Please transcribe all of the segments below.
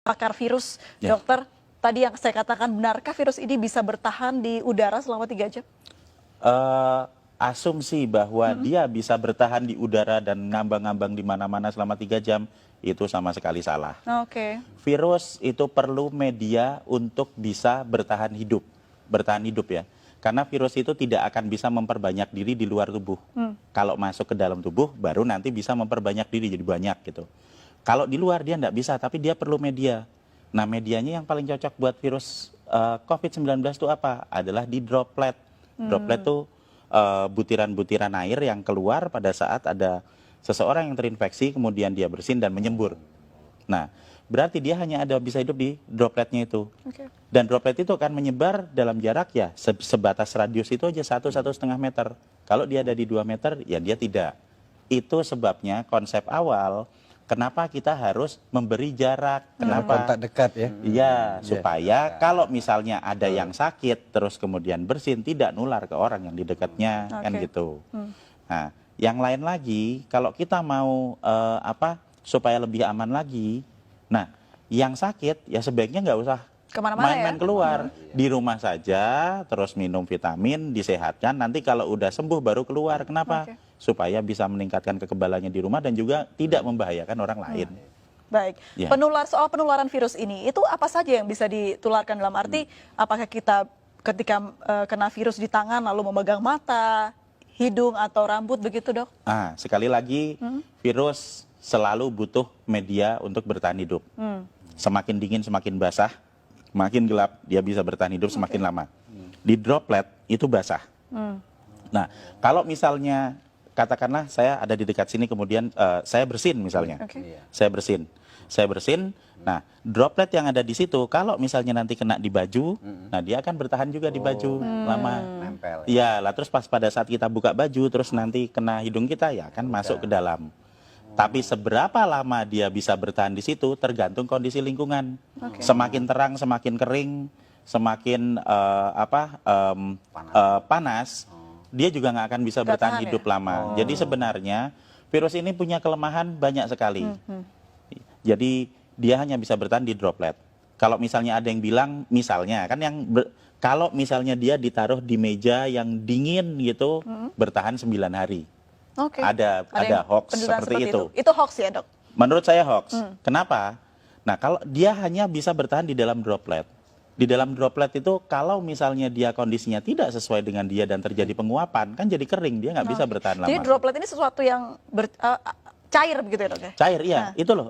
pakar virus, dokter. Tadi yang saya katakan, benarkah virus ini bisa bertahan di udara selama 3 jam? Asumsi bahwa dia bisa bertahan di udara dan ngambang-ngambang di mana-mana selama 3 jam, itu sama sekali salah. Oke. Virus itu perlu media untuk bisa bertahan hidup ya. Karena virus itu tidak akan bisa memperbanyak diri di luar tubuh. Kalau masuk ke dalam tubuh, baru nanti bisa memperbanyak diri jadi banyak gitu. Kalau di luar dia tidak bisa, tapi dia perlu media. Nah, medianya yang paling cocok buat virus COVID-19 itu apa? Adalah di droplet. Droplet itu butiran-butiran air yang keluar pada saat ada seseorang yang terinfeksi, kemudian dia bersin dan menyembur. Nah, berarti dia hanya bisa hidup di dropletnya itu. Dan droplet itu akan menyebar dalam jarak ya sebatas radius itu aja 1-1,5 meter. Kalau dia ada di 2 meter, ya dia tidak. Itu sebabnya konsep awal kenapa kita harus memberi jarak. Kenapa? Kontak dekat ya. Iya, supaya kalau misalnya ada yang sakit terus kemudian bersin, tidak nular ke orang yang di dekatnya, kan gitu. Nah, yang lain lagi, kalau kita mau supaya lebih aman lagi, nah yang sakit ya sebaiknya nggak usah main-main keluar, di rumah saja, terus minum vitamin, disehatkan, nanti kalau udah sembuh baru keluar. Kenapa? Supaya bisa meningkatkan kekebalannya di rumah dan juga tidak membahayakan orang lain. Baik, soal penularan virus ini, itu apa saja yang bisa ditularkan dalam arti, apakah kita ketika kena virus di tangan lalu memegang mata, hidung atau rambut begitu, Dok? Sekali lagi, virus selalu butuh media untuk bertahan hidup. Semakin dingin, semakin basah, makin gelap, dia bisa bertahan hidup semakin lama. Di droplet itu basah. Nah, kalau misalnya katakanlah saya ada di dekat sini, kemudian saya bersin misalnya, saya bersin. Nah, droplet yang ada di situ, kalau misalnya nanti kena di baju, nah dia akan bertahan juga di baju lama. Nempel. Ya, lah terus pas pada saat kita buka baju, terus nanti kena hidung kita, ya akan masuk ke dalam. Tapi seberapa lama dia bisa bertahan di situ tergantung kondisi lingkungan. Semakin terang, semakin kering, semakin panas, dia juga nggak akan bisa bertahan hidup lama. Jadi sebenarnya virus ini punya kelemahan banyak sekali. Jadi dia hanya bisa bertahan di droplet. Kalau misalnya ada yang bilang, misalnya kan kalau misalnya dia ditaruh di meja yang dingin gitu, bertahan 9 hari. Ada hoax seperti itu. Itu hoax ya, Dok? Menurut saya hoax. Kenapa? Nah, kalau dia hanya bisa bertahan di dalam droplet. Di dalam droplet itu kalau misalnya dia kondisinya tidak sesuai dengan dia dan terjadi penguapan, kan jadi kering, dia nggak bisa bertahan lama. Jadi droplet ini sesuatu yang cair begitu ya, Dok? Cair, iya. Itu loh,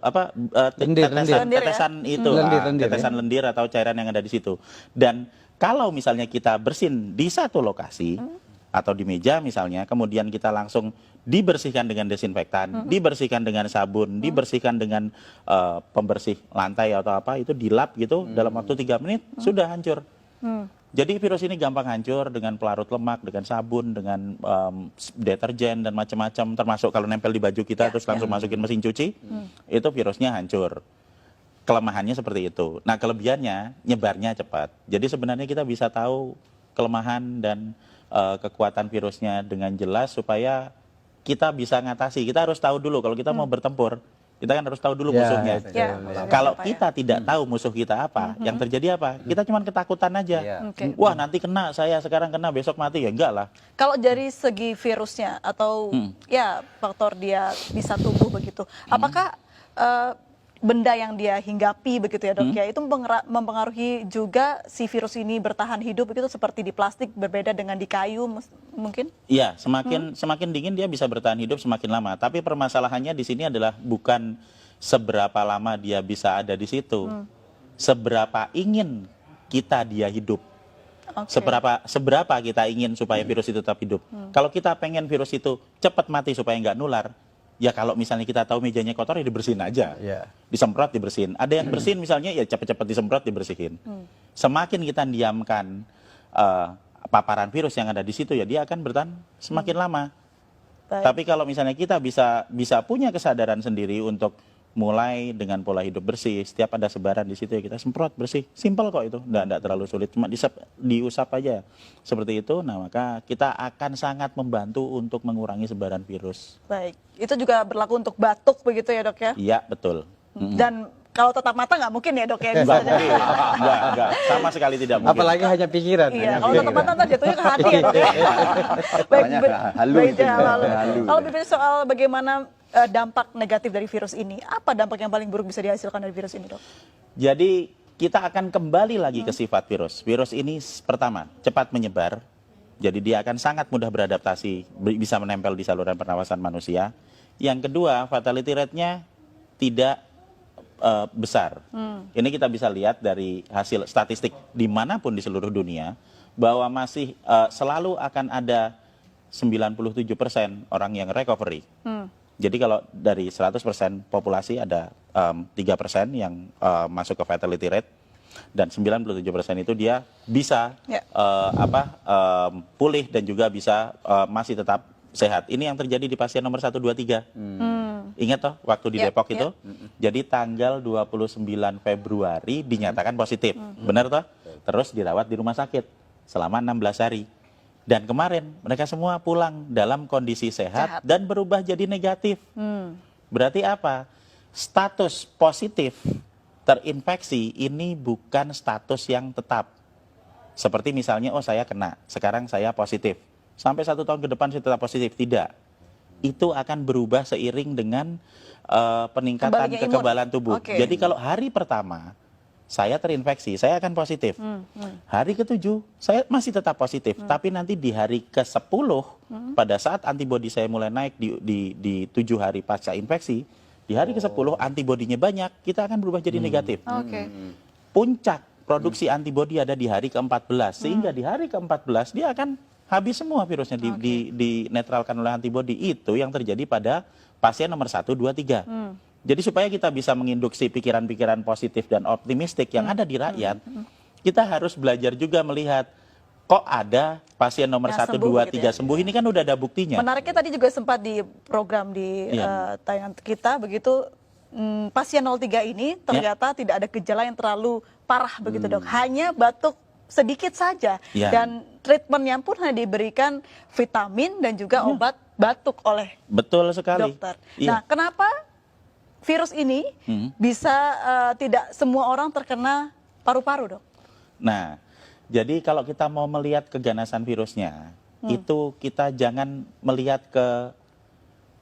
tetesan lendir atau cairan yang ada di situ. Dan kalau misalnya kita bersin di satu lokasi, atau di meja misalnya, kemudian kita langsung dibersihkan dengan desinfektan, dibersihkan dengan sabun, dibersihkan dengan pembersih lantai atau apa, itu dilap gitu, dalam waktu 3 menit sudah hancur. Jadi virus ini gampang hancur dengan pelarut lemak, dengan sabun, dengan deterjen dan macam-macam, termasuk kalau nempel di baju kita terus langsung masukin mesin cuci, itu virusnya hancur. Kelemahannya seperti itu. Nah, kelebihannya nyebarnya cepat. Jadi sebenarnya kita bisa tahu kelemahan dan kekuatan virusnya dengan jelas supaya kita bisa ngatasi. Kita harus tahu dulu kalau kita mau bertempur, kita kan harus tahu dulu musuhnya. Kalau kita tidak tahu musuh kita apa, yang terjadi apa? Kita cuma ketakutan aja. Wah, nanti kena, saya sekarang kena, besok mati, ya enggak lah. Kalau dari segi virusnya atau ya faktor dia bisa tumbuh begitu, apakah benda yang dia hinggapi begitu ya, Dok, ya, itu mempengaruhi juga si virus ini bertahan hidup begitu, seperti di plastik berbeda dengan di kayu mungkin? Iya, semakin dingin dia bisa bertahan hidup semakin lama. Tapi permasalahannya di sini adalah bukan seberapa lama dia bisa ada di situ, seberapa ingin kita dia hidup. Seberapa kita ingin supaya virus itu tetap hidup. Kalau kita pengen virus itu cepat mati supaya nggak nular, ya kalau misalnya kita tahu mejanya kotor, ya dibersihin aja. Disemprot, dibersihin. Ada yang bersin misalnya, ya cepat-cepat disemprot, dibersihin. Semakin kita diamkan paparan virus yang ada di situ, ya dia akan bertahan semakin lama. Tapi kalau misalnya kita bisa punya kesadaran sendiri untuk mulai dengan pola hidup bersih, setiap ada sebaran di situ ya kita semprot bersih, simpel kok itu, enggak terlalu sulit, cuma diusap aja seperti itu. Nah, maka kita akan sangat membantu untuk mengurangi sebaran virus. Baik, itu juga berlaku untuk batuk begitu ya, Dok ya? Iya, betul. Dan kalau tetap mata nggak mungkin ya dok ya Enggak, misalnya. enggak, sama sekali tidak mungkin. Apalagi hanya pikiran. Iya, hanya kalau tetap pikiran. mata ntar jatuhnya ke hati ya dok. Baik, Banyak halu baik, itu, halu. halu. Kalau bicara soal bagaimana dampak negatif dari virus ini, apa dampak yang paling buruk bisa dihasilkan dari virus ini dok? Jadi kita akan kembali lagi ke sifat virus. Virus ini pertama, cepat menyebar. Jadi dia akan sangat mudah beradaptasi, bisa menempel di saluran pernafasan manusia. Yang kedua, fatality rate-nya tidak besar. Ini kita bisa lihat dari hasil statistik dimanapun di seluruh dunia, bahwa masih selalu akan ada 97% orang yang recovery. Jadi kalau dari 100% populasi ada 3% yang masuk ke fatality rate, dan 97% itu dia bisa Ya. pulih dan juga bisa masih tetap sehat. Ini yang terjadi di pasien nomor 1, 2, 3. Ingat toh waktu di Ya, Depok ya. itu? Jadi tanggal 29 Februari dinyatakan positif. Benar toh? Terus dirawat di rumah sakit selama 16 hari. Dan kemarin mereka semua pulang dalam kondisi sehat. Dan berubah jadi negatif. Berarti apa? Status positif terinfeksi ini bukan status yang tetap. Seperti misalnya, oh saya kena, sekarang saya positif. Sampai 1 tahun ke depan saya tetap positif. Tidak. Itu akan berubah seiring dengan peningkatan Kembalinya imun. kekebalan tubuh. Oke. Jadi kalau hari pertama saya terinfeksi, saya akan positif. Hari ke-7 saya masih tetap positif. Tapi nanti di hari ke-10, pada saat antibodi saya mulai naik di 7 hari pasca infeksi, di hari ke-10 antibodinya banyak, kita akan berubah jadi negatif. Oke. Puncak produksi antibodi ada di hari ke-14, sehingga di hari ke-14 dia akan habis semua virusnya, dinetralkan oleh antibodi. Itu yang terjadi pada pasien nomor 1, 2, 3. Jadi supaya kita bisa menginduksi pikiran-pikiran positif dan optimistik yang ada di rakyat, kita harus belajar juga melihat, kok ada pasien nomor Yang 1, sembuh 2, begitu 3 ya. sembuh, ini kan udah ada buktinya. Menariknya tadi juga sempat di program di Iya. tayangan kita begitu, pasien 03 ini ternyata tidak ada gejala yang terlalu parah begitu dok, hanya batuk sedikit saja Ya. dan treatmentnya pun hanya diberikan vitamin dan juga obat batuk oleh Betul sekali. dokter. Iya. Nah, kenapa virus ini bisa tidak semua orang terkena paru-paru dok? Nah, jadi kalau kita mau melihat keganasan virusnya, itu kita jangan melihat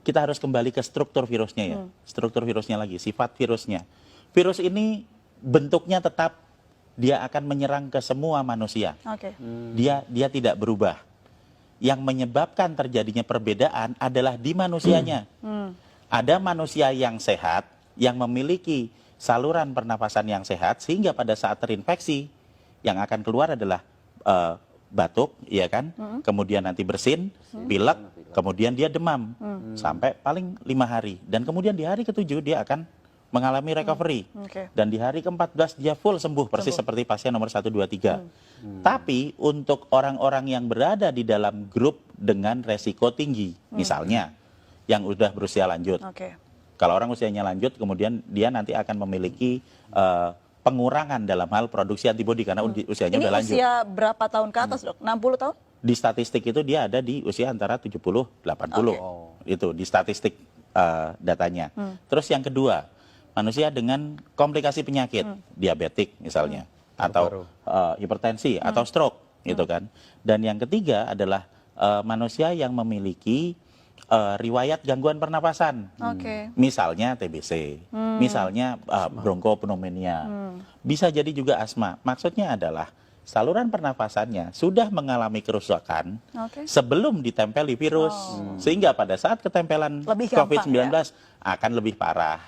kita harus kembali ke struktur virusnya ya. Struktur virusnya lagi, sifat virusnya. Virus ini bentuknya tetap, dia akan menyerang ke semua manusia. Oke. Dia tidak berubah. Yang menyebabkan terjadinya perbedaan adalah di manusianya. Ada manusia yang sehat, yang memiliki saluran pernafasan yang sehat, sehingga pada saat terinfeksi, yang akan keluar adalah batuk, ya kan? Kemudian nanti bersin, pilek, kemudian dia demam sampai paling 5 hari. Dan kemudian di hari ke-7 dia akan mengalami recovery. Oke. Dan di hari ke-14 dia full sembuh, persis seperti pasien nomor 1, 2, 3. Tapi untuk orang-orang yang berada di dalam grup dengan resiko tinggi, misalnya yang udah berusia lanjut. Oke. Kalau orang usianya lanjut, kemudian dia nanti akan memiliki pengurangan dalam hal produksi antibodi karena usianya Ini udah lanjut. usia berapa tahun ke atas dok? 60 tahun? Di statistik itu dia ada di usia antara 70, 80. Itu di statistik datanya. Terus yang kedua, manusia dengan komplikasi penyakit, diabetik misalnya, atau hipertensi, atau stroke, gitu kan. Dan yang ketiga adalah manusia yang memiliki riwayat gangguan pernapasan. Oke. Misalnya TBC, misalnya bronkopneumonia, bisa jadi juga asma. Maksudnya adalah saluran pernapasannya sudah mengalami kerusakan Oke. sebelum ditempeli virus, sehingga pada saat ketempelan Lebih gampang, COVID-19 akan lebih parah.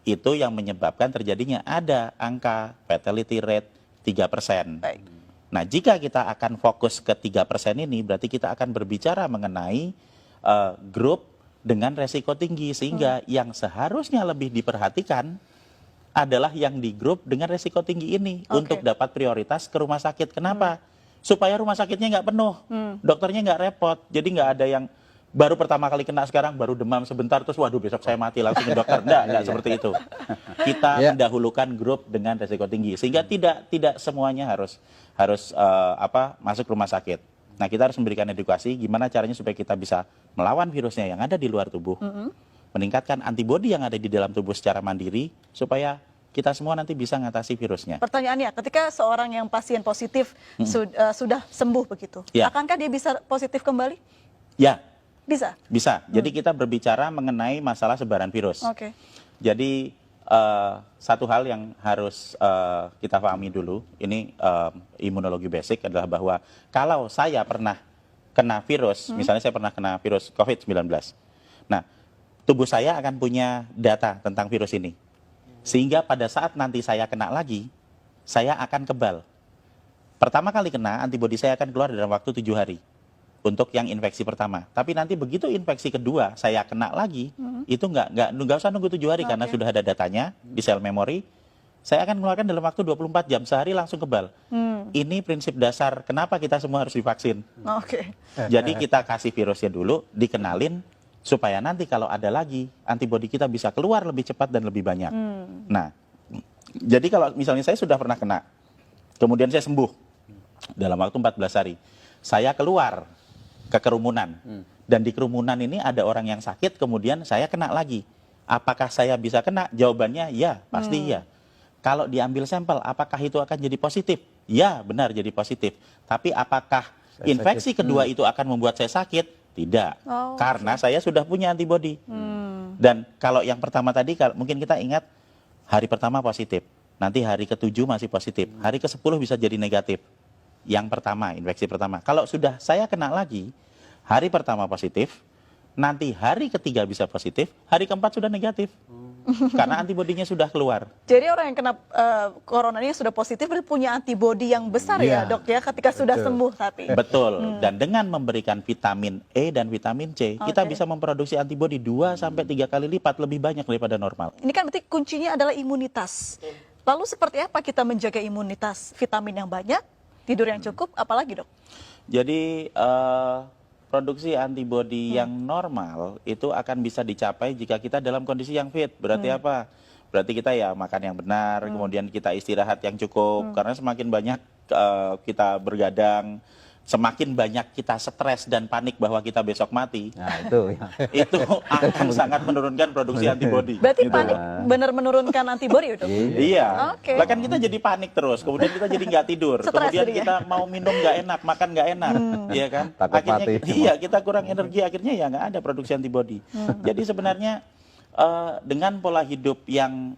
Itu yang menyebabkan terjadinya ada angka fatality rate 3%. Baik. Nah, jika kita akan fokus ke 3% ini, berarti kita akan berbicara mengenai grup dengan resiko tinggi, sehingga yang seharusnya lebih diperhatikan adalah yang di grup dengan resiko tinggi ini untuk dapat prioritas ke rumah sakit. Kenapa? Supaya rumah sakitnya nggak penuh, dokternya nggak repot, jadi nggak ada yang baru pertama kali kena sekarang baru demam sebentar terus waduh besok saya mati langsung ke dokter. Enggak seperti itu. Kita mendahulukan grup dengan resiko tinggi, sehingga tidak semuanya harus masuk rumah sakit. Nah, kita harus memberikan edukasi gimana caranya supaya kita bisa melawan virusnya yang ada di luar tubuh, meningkatkan antibodi yang ada di dalam tubuh secara mandiri, supaya kita semua nanti bisa ngatasi virusnya. Pertanyaannya, ketika seorang yang pasien positif sudah sembuh begitu, Ya. akankah dia bisa positif kembali? Ya, Bisa. bisa. Jadi kita berbicara mengenai masalah sebaran virus. Oke. Jadi satu hal yang harus kita pahami dulu, ini imunologi basic adalah bahwa kalau saya pernah kena virus, misalnya saya pernah kena virus COVID-19, nah tubuh saya akan punya data tentang virus ini. Sehingga pada saat nanti saya kena lagi, saya akan kebal. Pertama kali kena, antibodi saya akan keluar dalam waktu 7 hari untuk yang infeksi pertama. Tapi nanti begitu infeksi kedua saya kena lagi, itu nggak usah nunggu 7 hari karena sudah ada datanya di sel memori. Saya akan mengeluarkan dalam waktu 24 jam, sehari langsung kebal. Ini prinsip dasar kenapa kita semua harus divaksin. Oke. Jadi kita kasih virusnya dulu, dikenalin, supaya nanti kalau ada lagi, antibodi kita bisa keluar lebih cepat dan lebih banyak. Nah, jadi kalau misalnya saya sudah pernah kena, kemudian saya sembuh dalam waktu 14 hari, saya keluar ke kerumunan, dan di kerumunan ini ada orang yang sakit, kemudian saya kena lagi. Apakah saya bisa kena? Jawabannya ya, pasti ya. Kalau diambil sampel, apakah itu akan jadi positif? Ya, benar jadi positif. Tapi apakah infeksi kedua itu akan membuat saya sakit? Tidak, karena saya sudah punya antibodi. Dan kalau yang pertama tadi, mungkin kita ingat hari pertama positif, nanti hari ke-7 masih positif, hari ke-10 bisa jadi negatif. Yang pertama, infeksi pertama. Kalau sudah saya kena lagi, hari pertama positif, nanti hari ketiga bisa positif, hari keempat sudah negatif. Karena antibodinya sudah keluar. Jadi orang yang kena corona ini sudah positif berarti punya antibodi yang besar ya, Dok ya, ketika sudah sembuh tapi. Betul. Dan dengan memberikan vitamin E dan vitamin C, kita bisa memproduksi antibodi 2 sampai 3 kali lipat lebih banyak daripada normal. Ini kan berarti kuncinya adalah imunitas. Lalu seperti apa kita menjaga imunitas? Vitamin yang banyak, tidur yang cukup, apalagi, Dok? Jadi produksi antibodi yang normal itu akan bisa dicapai jika kita dalam kondisi yang fit. Berarti apa? Berarti kita ya makan yang benar, kemudian kita istirahat yang cukup. Karena semakin banyak kita bergadang, semakin banyak kita stres dan panik bahwa kita besok mati. Nah, itu ya. Itu akan sangat menurunkan produksi antibodi. Berarti gitu. panik benar menurunkan antibodi, Dok? Iya, Oke. bahkan kita jadi panik terus, kemudian kita jadi nggak tidur, Stres kemudian jadinya. kita mau minum nggak enak, makan nggak enak, iya kan? Takut Akhirnya, mati. iya kita kurang energi, akhirnya ya nggak ada produksi antibodi. Jadi sebenarnya dengan pola hidup yang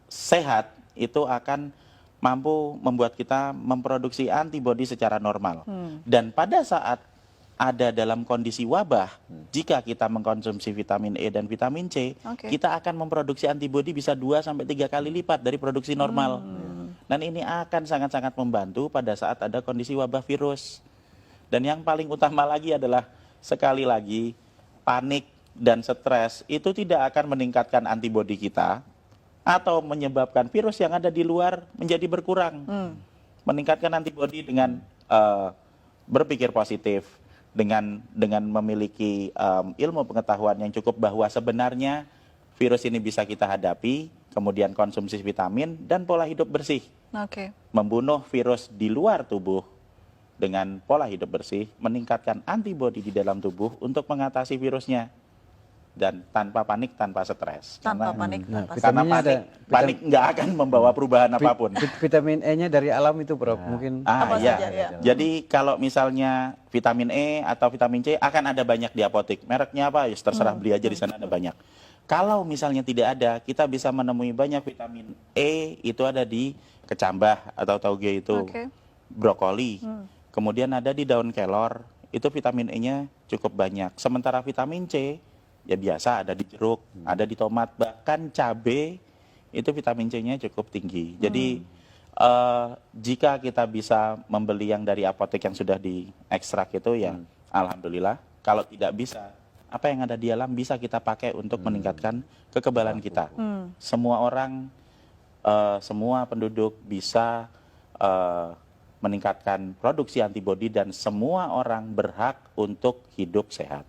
sehat itu akan mampu membuat kita memproduksi antibodi secara normal. Dan pada saat ada dalam kondisi wabah, jika kita mengkonsumsi vitamin E dan vitamin C, kita akan memproduksi antibodi bisa 2 sampai 3 kali lipat dari produksi normal. Dan ini akan sangat-sangat membantu pada saat ada kondisi wabah virus. Dan yang paling utama lagi adalah sekali lagi panik dan stres itu tidak akan meningkatkan antibodi kita atau menyebabkan virus yang ada di luar menjadi berkurang. Meningkatkan antibodi dengan berpikir positif, dengan memiliki ilmu pengetahuan yang cukup bahwa sebenarnya virus ini bisa kita hadapi, kemudian konsumsi vitamin dan pola hidup bersih. Oke. Membunuh virus di luar tubuh dengan pola hidup bersih, meningkatkan antibodi di dalam tubuh untuk mengatasi virusnya. Dan tanpa panik, tanpa stres. Tanpa panik, tanpa Karena vitaminnya panik nggak akan membawa perubahan apapun. Vitamin E-nya dari alam itu, Prof. Mungkin Apa Iya. saja, ya. Jadi kalau misalnya vitamin E atau vitamin C akan ada banyak di apotek. Mereknya apa? Ya terserah beli aja di sana ada banyak. Kalau misalnya tidak ada, kita bisa menemui banyak vitamin E itu ada di kecambah atau tauge itu, Oke. brokoli. Kemudian ada di daun kelor, itu vitamin E-nya cukup banyak. Sementara vitamin C ya biasa ada di jeruk, ada di tomat, bahkan cabai itu vitamin C-nya cukup tinggi. Jadi jika kita bisa membeli yang dari apotek yang sudah diekstrak itu ya alhamdulillah. Kalau tidak bisa, apa yang ada di alam bisa kita pakai untuk meningkatkan kekebalan kita. Semua orang, semua penduduk bisa meningkatkan produksi antibodi dan semua orang berhak untuk hidup sehat.